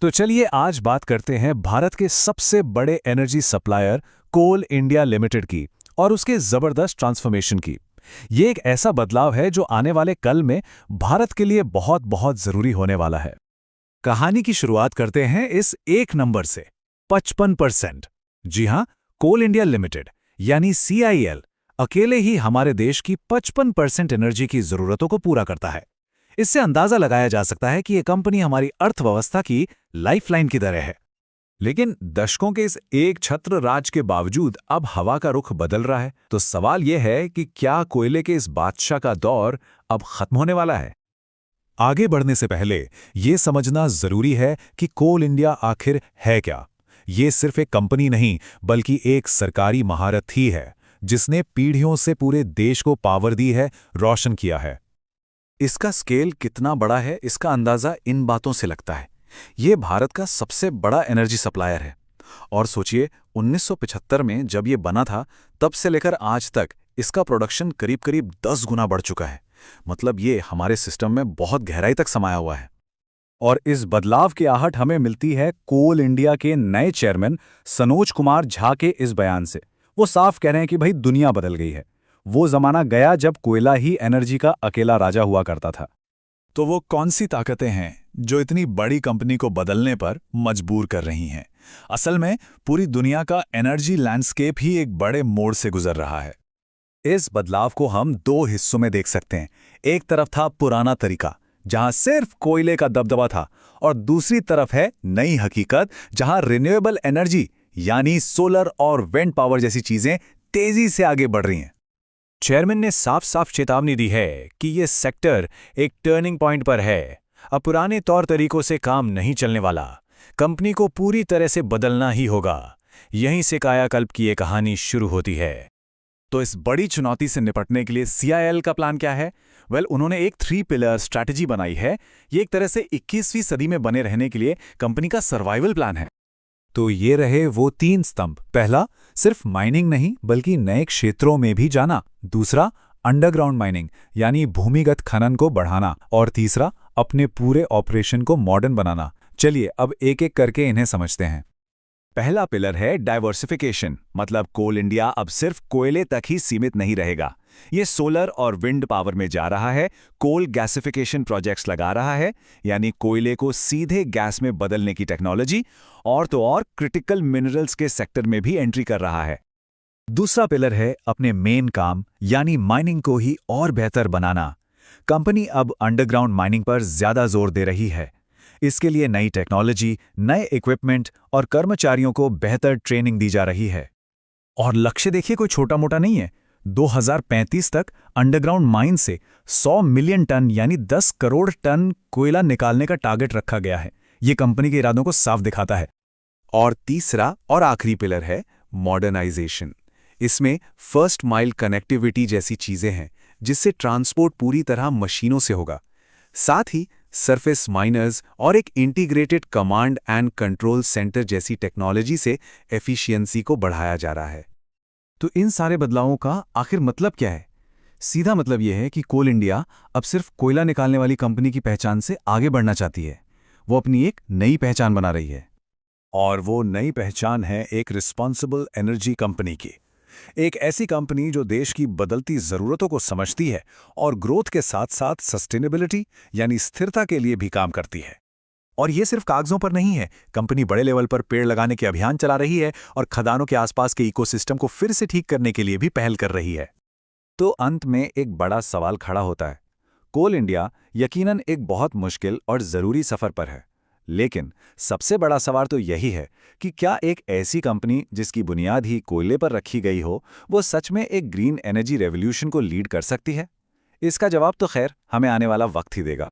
तो चलिए आज बात करते हैं भारत के सबसे बड़े एनर्जी सप्लायर कोल इंडिया लिमिटेड की और उसके जबरदस्त ट्रांसफॉर्मेशन की। ये एक ऐसा बदलाव है जो आने वाले कल में भारत के लिए बहुत बहुत जरूरी होने वाला है। कहानी की शुरुआत करते हैं इस एक नंबर से 55%। जी हां, कोल इंडिया लिमिटेड यानी CIL अकेले ही हमारे देश की 55% एनर्जी की जरूरतों को पूरा करता है। इससे अंदाजा लगाया जा सकता है कि यह कंपनी हमारी अर्थव्यवस्था की लाइफलाइन की तरह है। लेकिन दशकों के इस एक छत्र राज के बावजूद अब हवा का रुख बदल रहा है। तो सवाल यह है कि क्या कोयले के इस बादशाह का दौर अब खत्म होने वाला है? आगे बढ़ने से पहले यह समझना जरूरी है कि कोल इंडिया आखिर है क्या। ये सिर्फ एक कंपनी नहीं बल्कि एक सरकारी महारथ ही है जिसने पीढ़ियों से पूरे देश को पावर दी है, रोशन किया है। इसका स्केल कितना बड़ा है इसका अंदाजा इन बातों से लगता है। ये भारत का सबसे बड़ा एनर्जी सप्लायर है। और सोचिए 1975 में जब ये बना था तब से लेकर आज तक इसका प्रोडक्शन करीब करीब 10 गुना बढ़ चुका है। मतलब ये हमारे सिस्टम में बहुत गहराई तक समाया हुआ है। और इस बदलाव की आहट हमें मिलती है कोल इंडिया के नए चेयरमैन सनोज कुमार झा के इस बयान से। वो साफ कह रहे हैं कि भाई दुनिया बदल गई है। वो जमाना गया जब कोयला ही एनर्जी का अकेला राजा हुआ करता था। तो वो कौन सी ताकतें हैं जो इतनी बड़ी कंपनी को बदलने पर मजबूर कर रही हैं? असल में पूरी दुनिया का एनर्जी लैंडस्केप ही एक बड़े मोड़ से गुजर रहा है। इस बदलाव को हम दो हिस्सों में देख सकते हैं। एक तरफ था पुराना तरीका जहां सिर्फ कोयले का दबदबा था, और दूसरी तरफ है नई हकीकत जहां रिन्यूएबल एनर्जी यानी सोलर और विंड पावर जैसी चीजें तेजी से आगे बढ़ रही हैं। चेयरमैन ने साफ साफ चेतावनी दी है कि यह सेक्टर एक टर्निंग पॉइंट पर है। अब पुराने तौर तरीकों से काम नहीं चलने वाला। कंपनी को पूरी तरह से बदलना ही होगा। यहीं से कायाकल्प की ये कहानी शुरू होती है। तो इस बड़ी चुनौती से निपटने के लिए CIL का प्लान क्या है? उन्होंने एक 3 पिलर स्ट्रैटेजी बनाई है। ये एक तरह से 21वीं सदी में बने रहने के लिए कंपनी का सर्वाइवल प्लान है। तो ये रहे वो 3 स्तंभ। पहला, सिर्फ माइनिंग नहीं बल्कि नए क्षेत्रों में भी जाना। दूसरा, अंडरग्राउंड माइनिंग यानी भूमिगत खनन को बढ़ाना। और तीसरा, अपने पूरे ऑपरेशन को मॉडर्न बनाना। चलिए अब एक एक करके इन्हें समझते हैं। पहला पिलर है डाइवर्सिफिकेशन। मतलब कोल इंडिया अब सिर्फ कोयले तक ही सीमित नहीं रहेगा। ये सोलर और विंड पावर में जा रहा है, कोल गैसिफिकेशन प्रोजेक्ट्स लगा रहा है, यानी कोयले को सीधे गैस में बदलने की टेक्नोलॉजी, और तो और क्रिटिकल मिनरल्स के सेक्टर में भी एंट्री कर रहा है। दूसरा पिलर है अपने मेन काम यानी माइनिंग को ही और बेहतर बनाना। कंपनी अब अंडरग्राउंड माइनिंग पर ज्यादा जोर दे रही है। इसके लिए नई टेक्नोलॉजी, नए इक्विपमेंट और कर्मचारियों को बेहतर ट्रेनिंग दी जा रही है। और लक्ष्य देखिए, कोई छोटा मोटा नहीं है। 2035 तक अंडरग्राउंड माइन से 100 मिलियन टन यानी 10 करोड़ टन कोयला निकालने का टारगेट रखा गया है। ये कंपनी के इरादों को साफ दिखाता है। और तीसरा और आखिरी पिलर है मॉडर्नाइजेशन। इसमें फर्स्ट माइल कनेक्टिविटी जैसी चीजें हैं जिससे ट्रांसपोर्ट पूरी तरह मशीनों से होगा। साथ ही सरफेस माइनर्स और एक integrated command and control centre जैसी टेक्नोलॉजी से एफिशिएंसी को बढ़ाया जा रहा है। तो इन सारे बदलावों का आखिर मतलब क्या है? सीधा मतलब यह है कि कोल इंडिया अब सिर्फ कोयला निकालने वाली कंपनी की पहचान से आगे बढ़ना चाहती है। वो अपनी एक नई पहचान बना रही है। और वो नई पहचान है एक रिस्पॉन्सिबल एनर्जी कंपनी की। एक ऐसी कंपनी जो देश की बदलती जरूरतों को समझती है और ग्रोथ के साथ साथ सस्टेनेबिलिटी यानी स्थिरता के लिए भी काम करती है। और ये सिर्फ कागजों पर नहीं है। कंपनी बड़े लेवल पर पेड़ लगाने के अभियान चला रही है और खदानों के आसपास के इकोसिस्टम को फिर से ठीक करने के लिए भी पहल कर रही है। तो अंत में एक बड़ा सवाल खड़ा होता है। कोल इंडिया यकीनन एक बहुत मुश्किल और जरूरी सफर पर है, लेकिन सबसे बड़ा सवाल तो यही है कि क्या एक ऐसी कंपनी जिसकी बुनियाद ही कोयले पर रखी गई हो, वो सच में एक ग्रीन एनर्जी रेवोल्यूशन को लीड कर सकती है? इसका जवाब तो खैर हमें आने वाला वक्त ही देगा।